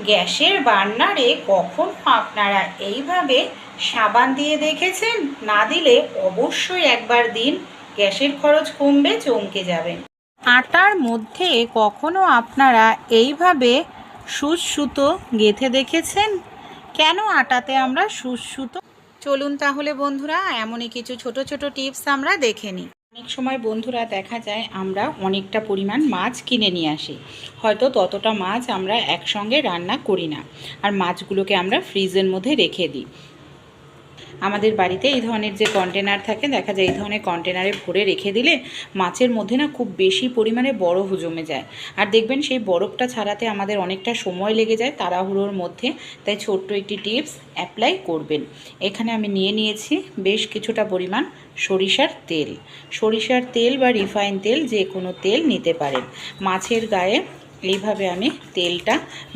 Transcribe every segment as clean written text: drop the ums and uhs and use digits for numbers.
গ্যাসের বার্নারে কখনো আপনারা এইভাবে সাবান দিয়ে দেখেছেন? না দিলে অবশ্যই একবার দিন, গ্যাসের খরচ কমবে, চমকে যাবেন। আটার মধ্যে কখনো আপনারা এইভাবে সুচ সুতো গেঁথে দেখেছেন? কেন আটাতে আমরা সুচ সুতো? চলুন তাহলে বন্ধুরা এমনই কিছু ছোট ছোট টিপস আমরা দেখে নিই। অনেক সময় বন্ধুরা দেখা যায় আমরা অনেকটা পরিমাণ মাছ কিনে নিয়ে আসি, হয়তো ততটা মাছ আমরা একসঙ্গে রান্না করি না, আর মাছগুলোকে আমরা ফ্রিজের মধ্যে রেখে দিই। আমাদের বাড়িতে এই ধরনের যে কন্টেনার থাকে, দেখা যায় এই ধরনের কন্টেনারে ভরে রেখে দিলে মাছের মধ্যে না খুব বেশি পরিমাণে বরফ জমে যায়, আর দেখবেন সেই বরফটা ছাড়াতে আমাদের অনেকটা সময় লেগে যায় তাড়াহুড়োর মধ্যে। তাই ছোট্ট একটি টিপস অ্যাপ্লাই করবেন। এখানে আমি নিয়ে নিয়েছি বেশ কিছুটা পরিমাণ সরিষার তেল। সরিষার তেল বা রিফাইন তেল যে কোনো তেল নিতে পারেন। মাছের গায়ে এইভাবে আমি তেলটা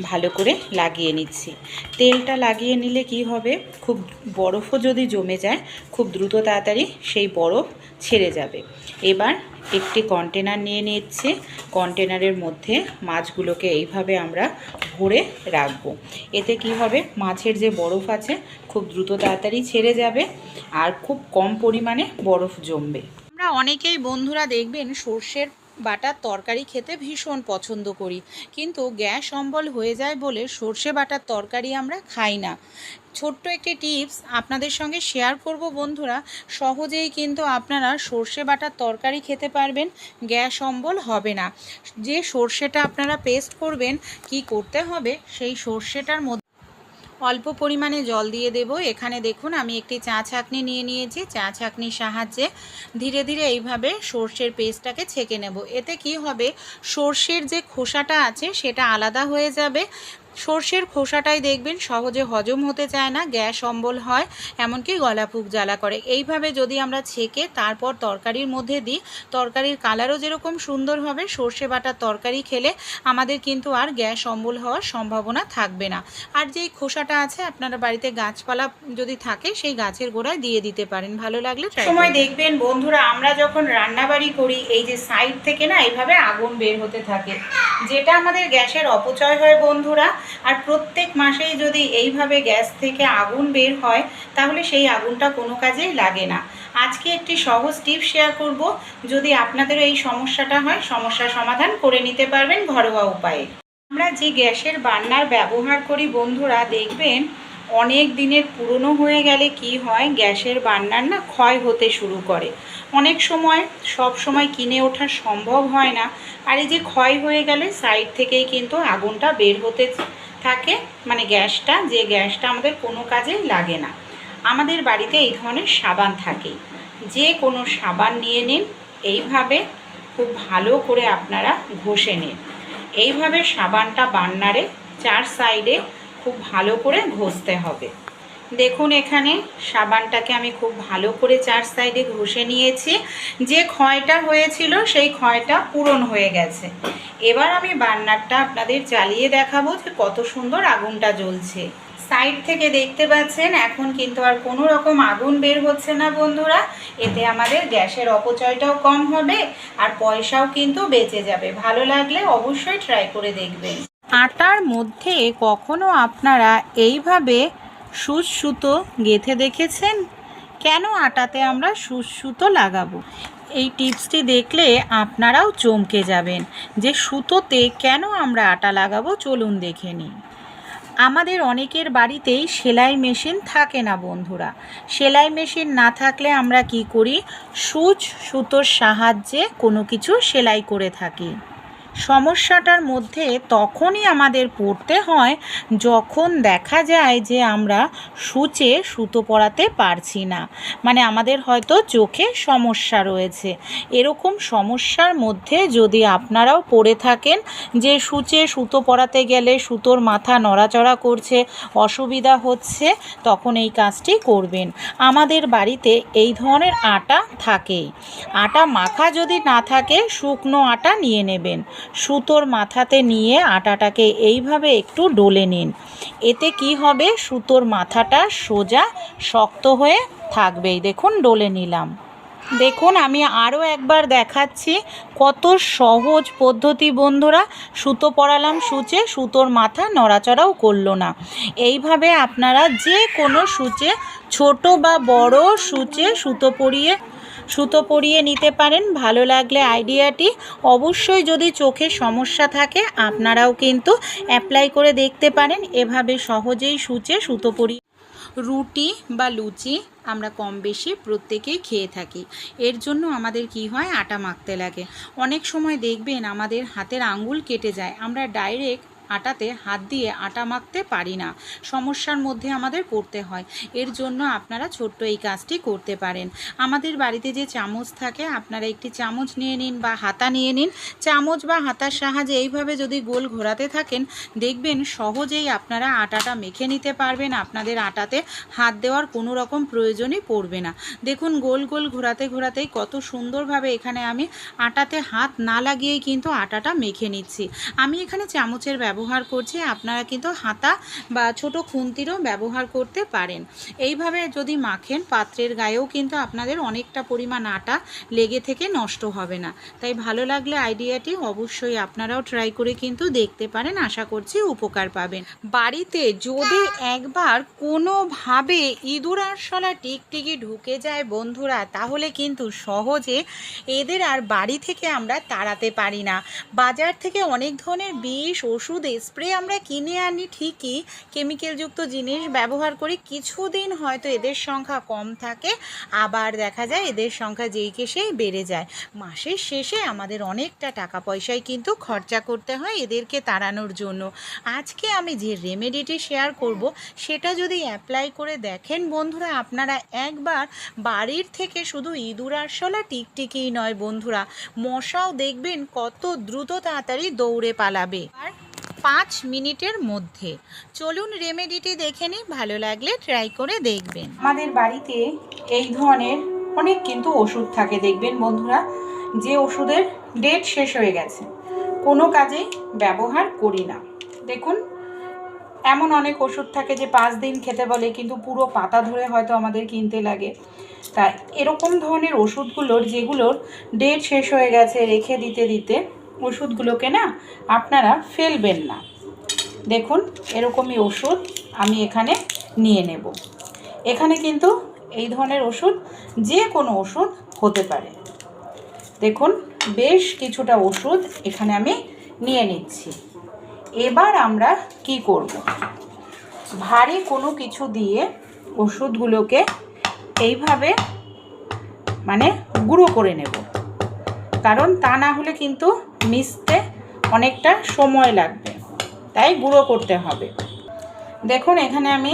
ভালো করে লাগিয়ে নিচ্ছি। তেলটা লাগিয়ে নিলে কি হবে, খুব বরফও যদি জমে যায় খুব দ্রুত তাড়াতাড়ি সেই বরফ ছেড়ে যাবে। এবার একটি কন্টেনার নিয়ে নিচ্ছি। কন্টেনারের মধ্যে মাছগুলোকে এইভাবে আমরা ভরে রাখবো। এতে কি হবে, মাছের যে বরফ আছে খুব দ্রুত তাড়াতাড়ি ছেড়ে যাবে আর খুব কম পরিমাণে বরফ জমবে। আমরা অনেকেই বন্ধুরা দেখবেন সর্ষের বাটার তরকারি খেতে ভীষণ পছন্দ করি, কিন্তু গ্যাস অম্বল হয়ে যায় বলে সর্ষে বাটার তরকারি আমরা খাই না। ছোট্ট একটি টিপস আপনাদের সঙ্গে শেয়ার করব বন্ধুরা, সহজেই কিন্তু আপনারা সর্ষে বাটার তরকারি খেতে পারবেন, গ্যাস অম্বল হবে না। যে সর্ষেটা আপনারা পেস্ট করবেন, কি করতে হবে, সেই সর্ষেটার মধ্যে অল্প পরিমাণে জল দিয়ে দেব। এখানে দেখুন আমি একটি চা ছাঁকনি নিয়ে নিয়েছি। চা ছাঁকনির সাহায্যে ধীরে ধীরে এইভাবে সর্ষের পেস্টটাকে ছেঁকে নেব। এতে কি হবে, সর্ষের যে খোসাটা আছে সেটা আলাদা হয়ে যাবে। সর্ষের খোসাটাই দেখবেন সহজে হজম হতে চায় না, গ্যাস অম্বল হয়, এমনকি গলাফুক জ্বালা করে। এইভাবে যদি আমরা ছেঁকে তারপর তরকারির মধ্যে দিই, তরকারির কালারও যেরকম সুন্দর হবে, সর্ষে বাটার তরকারি খেলে আমাদের কিন্তু আর গ্যাস অম্বল হওয়ার সম্ভাবনা থাকবে না। আর যেই খোসাটা আছে আপনারা বাড়িতে গাছপালা যদি থাকে সেই গাছের গোড়ায় দিয়ে দিতে পারেন, ভালো লাগলে। সময় দেখবেন বন্ধুরা আমরা যখন রান্নাবাড়ি করি, এই যে সাইড থেকে না এইভাবে আগুন বের হতে থাকে, যেটা আমাদের গ্যাসের অপচয় হয় বন্ধুরা। আর প্রত্যেক মাসেই যদি এইভাবে গ্যাস থেকে আগুন বের হয়, তাহলে সেই আগুনটা কোনো কাজেই লাগে না। আজকে একটি সহজ টিপ শেয়ার করব, যদি আপনাদেরও এই সমস্যাটা হয়, সমস্যার সমাধান করে নিতে পারবেন ঘরোয়া উপায়ে। আমরা যে গ্যাসের বার্নার ব্যবহার করি বন্ধুরা, দেখবেন অনেক দিনের পুরনো হয়ে গেলে কি হয়, গ্যাসের বার্নার না ক্ষয় হতে শুরু করে। অনেক সময় সব সময় কিনে ওঠা সম্ভব হয় না, আর এই যে ক্ষয় হয়ে গেলে সাইড থেকেই কিন্তু আগুনটা বের হতে থাকে, মানে গ্যাসটা আমাদের কোনো কাজেই লাগে না। আমাদের বাড়িতে এই ধরনের সাবান থাকে, যে কোনো সাবান নিয়ে নিন, এইভাবে খুব ভালো করে আপনারা ঘষে নিন। এইভাবে সাবানটা বার্নারে চার সাইডে খুব ভালো করে ঘষতে হবে। দেখুন এখানে সাবানটাকে আমি খুব ভালো করে চার সাইডে ঘষে নিয়েছি। যে ক্ষয়টা হয়েছিল সেই ক্ষয়টা পূরণ হয়ে গেছে। এবার আমি বার্নারটা আপনাদের জ্বালিয়ে দেখাবো যে কত সুন্দর আগুনটা জ্বলছে। সাইড থেকে দেখতে পাচ্ছেন এখন কিন্তু আর কোনো রকম আগুন বের হচ্ছে না বন্ধুরা। এতে আমাদের গ্যাসের অপচয়টাও কম হবে আর পয়সাও কিন্তু বেঁচে যাবে। ভালো লাগলে অবশ্যই ট্রাই করে দেখবেন। আটার মধ্যে কখনো আপনারা এইভাবে সুচ সুতো গেঁথে দেখেছেন? কেন আটাতে আমরা সুচ সুতো লাগাবো? এই টিপসটি দেখলে আপনারাও চমকে যাবেন যে সুতোতে কেন আমরা আটা লাগাবো। চলুন দেখে নিই। আমাদের অনেকের বাড়িতেই সেলাই মেশিন থাকে না বন্ধুরা। সেলাই মেশিন না থাকলে আমরা কি করি, সুচ সুতোর সাহায্যে কোনো কিছু সেলাই করে থাকি। সমস্যাটার মধ্যে তখনই আমাদের পড়তে হয় যখন দেখা যায় যে আমরা সূচে সুতো পরাতে পারছি না, মানে আমাদের হয়তো চোখে সমস্যা রয়েছে। এরকম সমস্যার মধ্যে যদি আপনারাও পড়ে থাকেন যে সূচে সুতো পরাতে গেলে সুতোর মাথা নড়াচড়া করছে, অসুবিধা হচ্ছে, তখন এই কাজটি করবেন। আমাদের বাড়িতে এই ধরনের আটা থাকেই। আটা মাখা যদি না থাকে শুকনো আটা নিয়ে নেবেন, সুতোর মাথাতে নিয়ে আটাটাকে এইভাবে একটু ডলে নিন। এতে কি হবে, সুতোর মাথাটা সোজা শক্ত হয়ে থাকবেই। দেখুন ডলে নিলাম। দেখুন আমি আরও একবার দেখাচ্ছি কত সহজ পদ্ধতি বন্ধুরা। সুতো পরালাম সূচে, সুতোর মাথা নড়াচড়াও করলো না। এইভাবে আপনারা যে কোনো সূচে, ছোট বা বড় সূচে সুতো পরিয়ে নিতে পারেন। ভালো লাগলে আইডিয়াটি অবশ্যই, যদি চোখে সমস্যা থাকে আপনারাও কিন্তু অ্যাপ্লাই করে দেখতে পারেন। এভাবে সহজেই সূচে সুতো পরিয়ে রুটি বা লুচি আমরা কম বেশি প্রত্যেকেই খেয়ে থাকি। এর জন্য আমাদের কি হয়, আটা মাখতে লাগে। অনেক সময় দেখবেন আমাদের হাতের আঙ্গুল কেটে যায়, আমরা ডাইরেক্ট আটাতে হাত দিয়ে আটা মাখতে পারি না, সমস্যার মধ্যে আমাদের পড়তে হয়। এর জন্য আপনারা ছোট্ট এই কাজটি করতে পারেন। আমাদের বাড়িতে যে চামচ থাকে, আপনারা একটি চামচ নিয়ে নিন বা হাতা নিয়ে নিন। চামচ বা হাতার সাহায্যে এইভাবে যদি গোল ঘোরাতে থাকেন, দেখবেন সহজেই আপনারা আটাটা মেখে নিতে পারবেন। আপনাদের আটাতে হাত দেওয়ার কোনো রকম প্রয়োজনই পড়বে না। দেখুন গোল গোল ঘোরাতে ঘোরাতেই কত সুন্দরভাবে এখানে আমি আটাতে হাত না লাগিয়েই কিন্তু আটাটা মেখে নিচ্ছি। আমি এখানে চামচের ব্যবহার করছি, আপনারা কিন্তু হাতা বা ছোট খুন্তিরও ব্যবহার করতে পারেন। এইভাবে যদি মাখেন, পাত্রের গায়েও কিন্তু আপনাদের অনেকটা পরিমাণ আটা লেগে থেকে নষ্ট হবে না। তাই ভালো লাগলে আইডিয়াটি অবশ্যই আপনারাও ট্রাই করে কিন্তু দেখতে পারেন। আশা করছি উপকার পাবেন। বাড়িতে যদি একবার কোনোভাবে ইঁদুর আরশোলা টিকটিকি ঢুকে যায় বন্ধুরা, তাহলে কিন্তু সহজে এদের আর বাড়ি থেকে আমরা তাড়াতে পারি না। বাজার থেকে অনেক ধরনের বিষ, ওষুধ, স্প্রে আমরা কিনে আনি ঠিকই, কেমিক্যালযুক্ত জিনিস ব্যবহার করি। কিছুদিন হয়তো এদের সংখ্যা কম থাকে, আবার দেখা যায় এদের সংখ্যা যেইকে সেই বেড়ে যায়। মাসের শেষে আমাদের অনেকটা টাকা পয়সায় কিন্তু খরচা করতে হয় এদেরকে তাড়ানোর জন্য। আজকে আমি যে রেমেডিটি শেয়ার করব, সেটা যদি অ্যাপ্লাই করে দেখেন বন্ধুরা, আপনারা একবার বাড়ির থেকে শুধু ইঁদুর আরশোলা টিকটিকিই নয় বন্ধুরা, মশাও দেখবেন কত দ্রুত তাড়াতাড়ি দৌড়ে পালাবে আর 5 মিনিটের মধ্যে। চলুন রেমেডিটি দেখে নিই, ভালো লাগলে ট্রাই করে দেখবেন। আমাদের বাড়িতে এই ধরনের অনেক কিন্তু ওষুধ থাকে দেখবেন বন্ধুরা, যে ওষুধের ডেট শেষ হয়ে গেছে, কোনো কাজেই ব্যবহার করি না। দেখুন এমন অনেক ওষুধ থাকে যে 5 দিন খেতে বলে, কিন্তু পুরো পাতা ধরে হয়তো আমাদের কিনতে লাগে। তাই এরকম ধরনের ওষুধগুলোর, যেগুলোর ডেট শেষ হয়ে গেছে, রেখে দিতে দিতে ওষুধগুলোকে না আপনারা ফেলবেন না। দেখুন এরকমই ওষুধ আমি এখানে নিয়ে নেব। এখানে কিন্তু এই ধরনের ওষুধ যে কোনো ওষুধ হতে পারে। দেখুন বেশ কিছুটা ওষুধ এখানে আমি নিয়ে নিচ্ছি। এবার আমরা কি করব, ভারী কোনো কিছু দিয়ে ওষুধগুলোকে এইভাবে মানে গুঁড়ো করে নেব, কারণ তা না হলে কিন্তু মিশতে অনেকটা সময় লাগবে, তাই গুঁড়ো করতে হবে। দেখুন এখানে আমি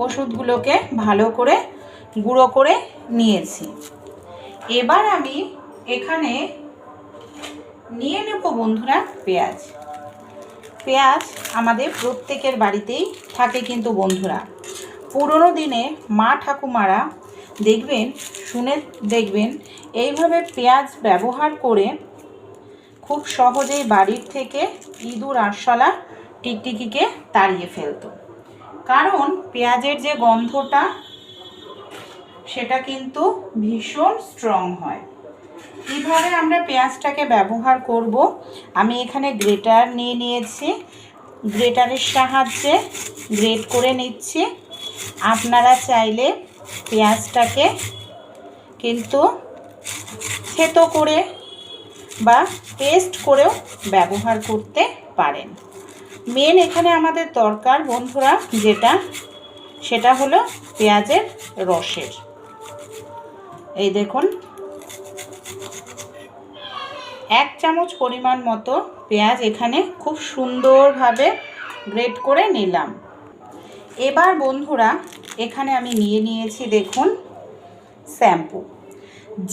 ওষুধগুলোকে ভালো করে গুঁড়ো করে নিয়েছি। এবার আমি এখানে নিয়ে নেব বন্ধুরা পেঁয়াজ। পেঁয়াজ আমাদের প্রত্যেকের বাড়িতেই থাকে কিন্তু বন্ধুরা। পুরনো দিনে মা ঠাকুমারা দেখবেন এইভাবে পেঁয়াজ ব্যবহার করে খুব সহজেই বাড়ির থেকে ইঁদুর আরশোলা টিকটিকিকে তাড়িয়ে ফেলতো। কারণ পেঁয়াজের যে গন্ধটা, সেটা কিন্তু ভীষণ স্ট্রং হয়। কীভাবে আমরা পেঁয়াজটাকে ব্যবহার করব, আমি এখানে গ্রেটার নিয়ে নিয়েছি, গ্রেটারের সাহায্যে গ্রেট করে নিচ্ছি। আপনারা চাইলে পেঁয়াজটাকে কিন্তু থেতো করে বা পেস্ট করেও ব্যবহার করতে পারেন। মেন এখানে আমাদের দরকার বন্ধুরা যেটা, সেটা হলো পেঁয়াজের রসের। এই দেখুন 1 চামচ পরিমাণ মতো পেঁয়াজ এখানে খুব সুন্দরভাবে গ্রেট করে নিলাম। এবার বন্ধুরা এখানে আমি নিয়ে নিয়েছি দেখুন শ্যাম্পু।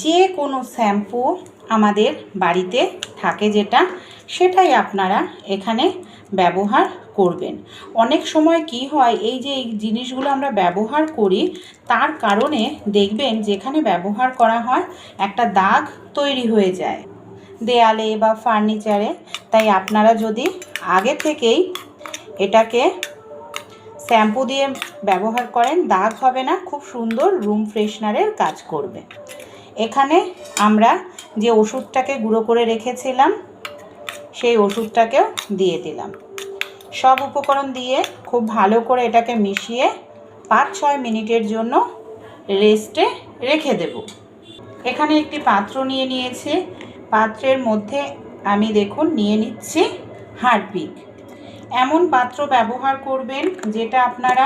যে কোনো শ্যাম্পু আমাদের বাড়িতে থাকে যেটা, সেটাই আপনারা এখানে ব্যবহার করবেন। অনেক সময় কি হয়, এই যে এই জিনিসগুলো আমরা ব্যবহার করি, তার কারণে দেখবেন যেখানে ব্যবহার করা হয় একটা দাগ তৈরি হয়ে যায় দেয়ালে বা ফার্নিচারে। তাই আপনারা যদি আগে থেকেই এটাকে শ্যাম্পু দিয়ে ব্যবহার করেন, দাগ হবে না, খুব সুন্দর রুম ফ্রেশনারের কাজ করবে। এখানে আমরা যে ওষুধটাকে গুঁড়ো করে রেখেছিলাম সেই ওষুধটাকেও দিয়ে দিলাম। সব উপকরণ দিয়ে খুব ভালো করে এটাকে মিশিয়ে 5-6 মিনিটের জন্য রেস্টে রেখে দেব। এখানে একটি পাত্র নিয়ে নিয়েছি, পাত্রের মধ্যে আমি দেখুন নিয়ে নিচ্ছি হারপিক। এমন পাত্র ব্যবহার করবেন যেটা আপনারা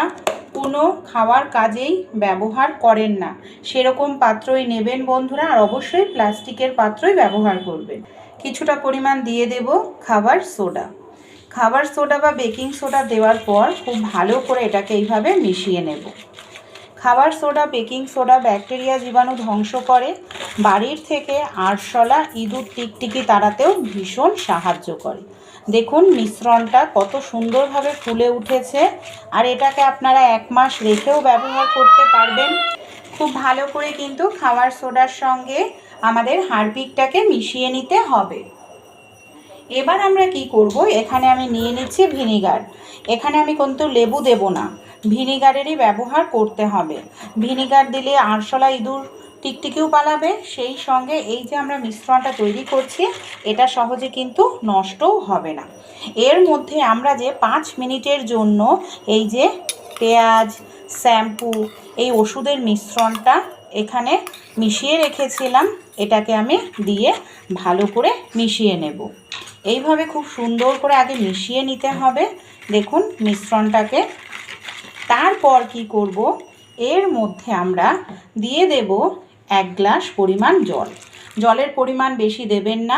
কোনো খাওয়ার কাজেই ব্যবহার করেন না, সেরকম পাত্রই নেবেন বন্ধুরা। আর অবশ্যই প্লাস্টিকের পাত্রই ব্যবহার করবেন। কিছুটা পরিমাণ দিয়ে দেব খাবার সোডা। খাবার সোডা বা বেকিং সোডা দেওয়ার পর খুব ভালো করে এটাকে এইভাবে মিশিয়ে নেব। খাবার সোডা বেকিং সোডা ব্যাকটেরিয়া জীবাণু ধ্বংস করে, বাড়ির থেকে আরশোলা ইঁদুর টিকটিকি তাড়াতেও ভীষণ সাহায্য করে। দেখুন মিশ্রণটা কত সুন্দরভাবে ফুলে উঠেছে। আর এটাকে আপনারা 1 মাস রেখেও ব্যবহার করতে পারবেন। খুব ভালো করে কিন্তু খাবার সোডার সঙ্গে আমাদের হারপিকটাকে মিশিয়ে নিতে হবে। এবার আমরা কি করব, এখানে আমি নিয়ে নিচ্ছি ভিনিগার। এখানে আমি কিন্তু লেবু দেব না, ভিনিগারেরই ব্যবহার করতে হবে। ভিনিগার দিলে আরশোলা ইঁদুর টিকটিকিও পালাবে, সেই সঙ্গে এই যে আমরা মিশ্রণটা তৈরি করছি এটা সহজে কিন্তু নষ্টও হবে না। এর মধ্যে আমরা যে 5 মিনিটের জন্য এই যে পেঁয়াজ, শ্যাম্পু, এই ওষুধের মিশ্রণটা এখানে মিশিয়ে রেখেছিলাম, এটাকে আমি দিয়ে ভালো করে মিশিয়ে নেব। এইভাবে খুব সুন্দর করে আগে মিশিয়ে নিতে হবে দেখুন মিশ্রণটাকে। তারপর কি করব, এর মধ্যে আমরা দিয়ে দেব 1 গ্লাস পরিমাণ জল। জলের পরিমাণ বেশি দেবেন না,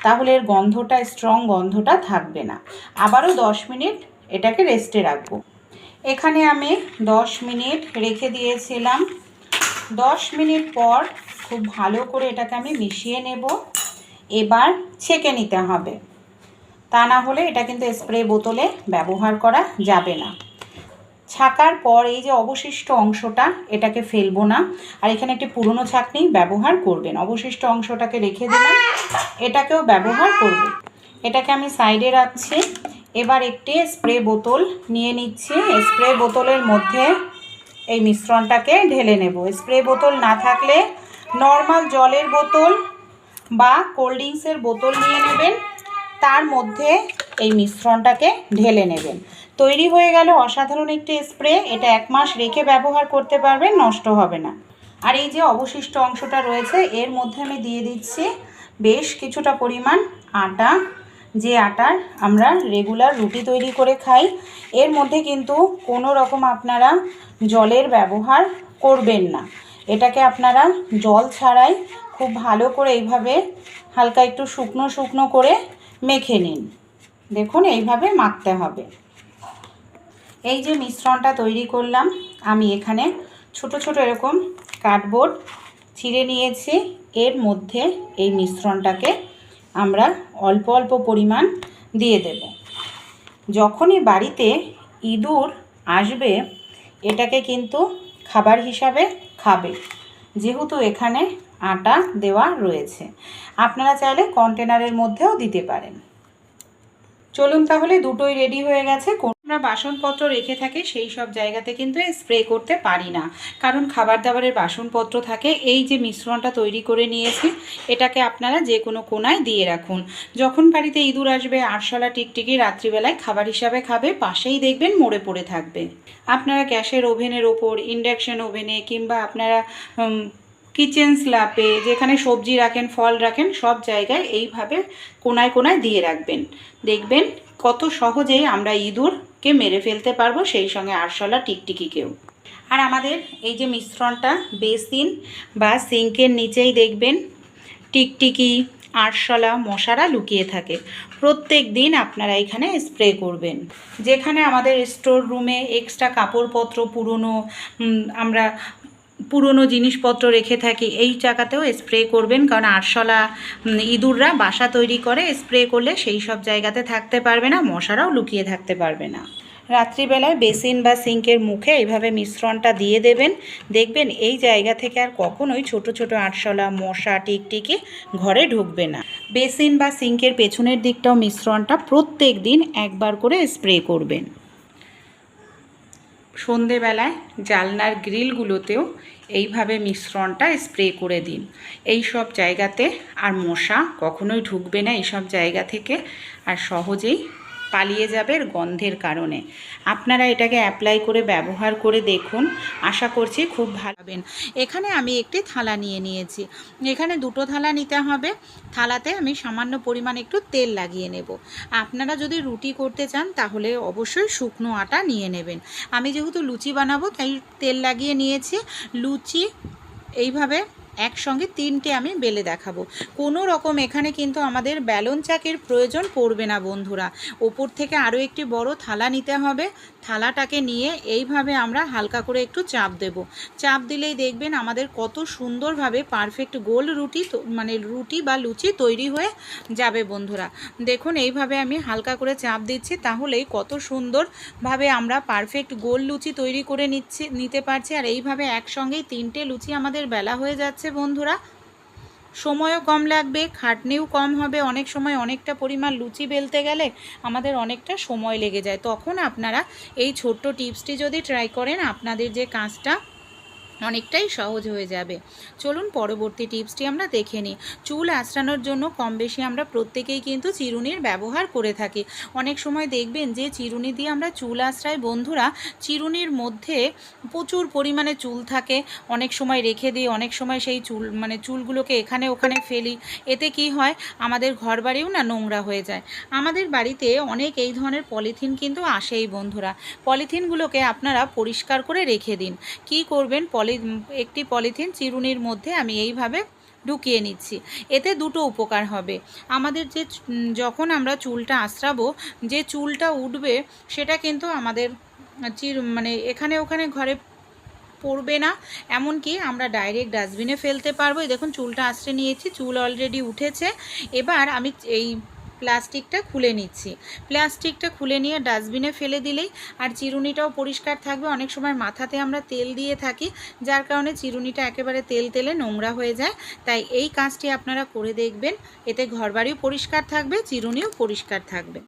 তাহলে এর গন্ধটা স্ট্রং গন্ধটা থাকবে না। আবারও 10 মিনিট এটাকে রেস্টে রাখবো। এখানে আমি 10 মিনিট রেখে দিয়েছিলাম। 10 মিনিট পর খুব ভালো করে এটাকে আমি মিশিয়ে নেব। এবার ছেঁকে নিতে হবে, তা না হলে এটা কিন্তু স্প্রে বোতলে ব্যবহার করা যাবে না। ছাকার পর এই যে অবশিষ্ট অংশটা এটাকে ফেলবো না, আর এখানে একটি পুরনো ছাঁকনি ব্যবহার করবেন। অবশিষ্ট অংশটাকে রেখে দিলাম, এটাকেও ব্যবহার করব। এটাকে আমি সাইডে রাখছি। এবার একটি স্প্রে বোতল নিয়ে নিচ্ছি। স্প্রে বোতলের মধ্যে এই মিশ্রণটাকে ঢেলে নেব। স্প্রে বোতল না থাকলে নর্মাল জলের বোতল বা কোল্ড ড্রিঙ্কসের বোতল নিয়ে নেবেন, তার মধ্যে এই মিশ্রণটাকে ঢেলে নেবেন। তৈরি হয়ে গেল অসাধারণ একটি স্প্রে। এটা 1 মাস রেখে ব্যবহার করতে পারবেন, নষ্ট হবে না। আর এই যে অবশিষ্ট অংশটা রয়েছে এর মধ্যে আমি দিয়ে দিচ্ছি বেশ কিছুটা পরিমাণ আটা, যে আটার আমরা রেগুলার রুটি তৈরি করে খাই। এর মধ্যে কিন্তু কোনো রকম আপনারা জলের ব্যবহার করবেন না। এটাকে আপনারা জল ছাড়াই খুব ভালো করে এইভাবে হালকা একটু শুকনো শুকনো করে মেখে নিন। দেখুন এইভাবে মাখতে হবে। এই যে মিশ্রণটা তৈরি করলাম, আমি এখানে ছোট ছোট এরকম কার্ডবোর্ড ছিঁড়ে নিয়েছি। এর মধ্যে এই মিশ্রণটাকে আমরা অল্প অল্প পরিমাণ দিয়ে দেব। যখনই বাড়িতে ইঁদুর আসবে এটাকে কিন্তু খাবার হিসাবে খাবে, যেহেতু এখানে আটা দেওয়া রয়েছে। আপনারা চাইলে কন্টেনারের মধ্যেও দিতে পারেন। চলুন তাহলে দুটোই রেডি হয়ে গেছে। আমরা বাসনপত্র রেখে থাকি সেই সব জায়গাতে কিন্তু স্প্রে করতে পারি না, কারণ খাবার দাবারের বাসনপত্র থাকে। এই যে মিশ্রণটা তৈরি করে নিয়েছি এটাকে আপনারা যে কোনো কোনায় দিয়ে রাখুন। যখন বাড়িতে ইঁদুর আসবে আরশোলা টিকটিকি রাত্রিবেলায় খাবার হিসাবে খাবে, পাশেই দেখবেন মরে পড়ে থাকবে। আপনারা গ্যাসের ওভেনের ওপর, ইন্ডাকশন ওভেনে, কিংবা আপনারা কিচেন স্ল্যাপে যেখানে সবজি রাখেন, ফল রাখেন, সব জায়গায় এইভাবে কোনায় কোনায় দিয়ে রাখবেন। দেখবেন কত সহজেই আমরা ইঁদুরকে মেরে ফেলতে পারবো, সেই সঙ্গে আরশোলা টিকটিকিকেও। আর আমাদের এই যে মিশ্রণটা বেসিন বা সিঙ্কের নিচেই দেখবেন টিকটিকি, আরশোলা, মশারা লুকিয়ে থাকে। প্রত্যেক দিন আপনারা এখানে স্প্রে করবেন। যেখানে আমাদের স্টোর রুমে এক্সট্রা কাপড়পত্র, আমরা পুরনো জিনিসপত্র রেখে থাকি, এই জায়গাতেও স্প্রে করবেন, কারণ আরশোলা ইঁদুররা বাসা তৈরি করে। স্প্রে করলে সেই সব জায়গাতে থাকতে পারবে না, মশারাও লুকিয়ে থাকতে পারবে না। রাত্রিবেলায় বেসিন বা সিঙ্কের মুখে এইভাবে মিশ্রণটা দিয়ে দেবেন। দেখবেন এই জায়গা থেকে আর কখনোই ছোট ছোট আরশোলা, মশা, টিকটিকি ঘরে ঢুকবে না। বেসিন বা সিঙ্কের পেছনের দিকটাও মিশ্রণটা প্রত্যেক দিন একবার করে স্প্রে করবেন। সন্ধেবেলায় জানলার গ্রিলগুলোতেও এইভাবে মিশ্রণটা স্প্রে করে দিন। এই সব জায়গাতে আর মশা কখনোই ঢুকবে না এইসব জায়গা থেকে, আর সহজেই পালিয়ে যাবে গন্ধের কারণে। আপনারা এটাকে অ্যাপ্লাই করে ব্যবহার করে দেখুন, আশা করছি খুব ভালো হবেন। এখানে আমি একটি থালা নিয়ে নিয়েছি, এখানে দুটো থালা নিতে হবে। থালাতে আমি সামান্য পরিমাণ একটু তেল লাগিয়ে নেব। আপনারা যদি রুটি করতে চান তাহলে অবশ্যই শুকনো আটা নিয়ে নেবেন। আমি যেহেতু লুচি বানাবো তাই তেল লাগিয়ে নিয়েছি। লুচি এইভাবে একসঙ্গে 3টে আমি বেলে দেখাবো। কোনো রকম এখানে কিন্তু আমাদের ব্যালন চাকির প্রয়োজন পড়বে না বন্ধুরা। ওপর থেকে আরও একটি বড় থালা নিতে হবে। থালাটাকে নিয়ে এইভাবে আমরা হালকা করে একটু চাপ দেব। চাপ দিলেই দেখবেন আমাদের কত সুন্দরভাবে পারফেক্ট গোল রুটি মানে রুটি বা লুচি তৈরি হয়ে যাবে বন্ধুরা। দেখুন এইভাবে আমি হালকা করে চাপ দিচ্ছি, তাহলেই কত সুন্দরভাবে আমরা পারফেক্ট গোল লুচি তৈরি করে নিতে পারছি। আর এইভাবে একসঙ্গেই 3টে লুচি আমাদের বেলা হয়ে যাচ্ছে বন্ধুরা। সময়ও কম লাগবে, খাটনিও কম হবে। অনেক সময় অনেকটা পরিমাণ লুচি বেলতে গেলে আমাদের অনেকটা সময় লেগে যায়। তখন আপনারা এই ছোট্ট টিপসটি যদি ট্রাই করেন, আপনাদের যে কাজটা অনেকটাই সহজ হয়ে যাবে। চলুন পরবর্তী টিপসটি আমরা দেখে নিই। চুল আঁচড়ানোর জন্য কম বেশি আমরা প্রত্যেকেই কিন্তু চিরুনির ব্যবহার করে থাকি। অনেক সময় দেখবেন যে চিরুনি দিয়ে আমরা চুল আঁচড়াই বন্ধুরা, চিরুনির মধ্যে প্রচুর পরিমাণে চুল থাকে। অনেক সময় রেখে দিই, অনেক সময় সেই চুলগুলোকে এখানে ওখানে ফেলি। এতে কি হয়, আমাদের ঘরবাড়িও না নোংরা হয়ে যায়। আমাদের বাড়িতে অনেক এই ধরনের পলিথিন কিন্তু আসেই বন্ধুরা। পলিথিনগুলোকে আপনারা পরিষ্কার করে রেখে দিন। কি করবেন, একটি পলিথিন চিরুনির মধ্যে আমি এইভাবে ঢুকিয়ে নিচ্ছি। এতে দুটো উপকার হবে। আমাদের যখন আমরা চুলটা আঁচড়াবো, যে চুলটা উঠবে সেটা কিন্তু আমাদের এখানে ওখানে ঘরে পড়বে না, এমনকি আমরা ডাইরেক্ট ডাস্টবিনে ফেলতে পারবো। দেখুন চুলটা আঁচড়ে নিয়েছি, চুল অলরেডি উঠেছে। এবার আমি এই প্লাস্টিকটা খুলে নিচ্ছি। প্লাস্টিকটা খুলে নিয়ে ডাস্টবিনে ফেলে দিলেই আর চিরুনিটাও পরিষ্কার থাকবে। অনেক সময় মাথাতে আমরা তেল দিয়ে থাকি, যার কারণে চিরুনিটা একেবারে তেলে নোংরা হয়ে যায়। তাই এই কাজটি আপনারা করে দেখবেন, এতে ঘরবাড়িও পরিষ্কার থাকবে, চিরুনিও পরিষ্কার থাকবে।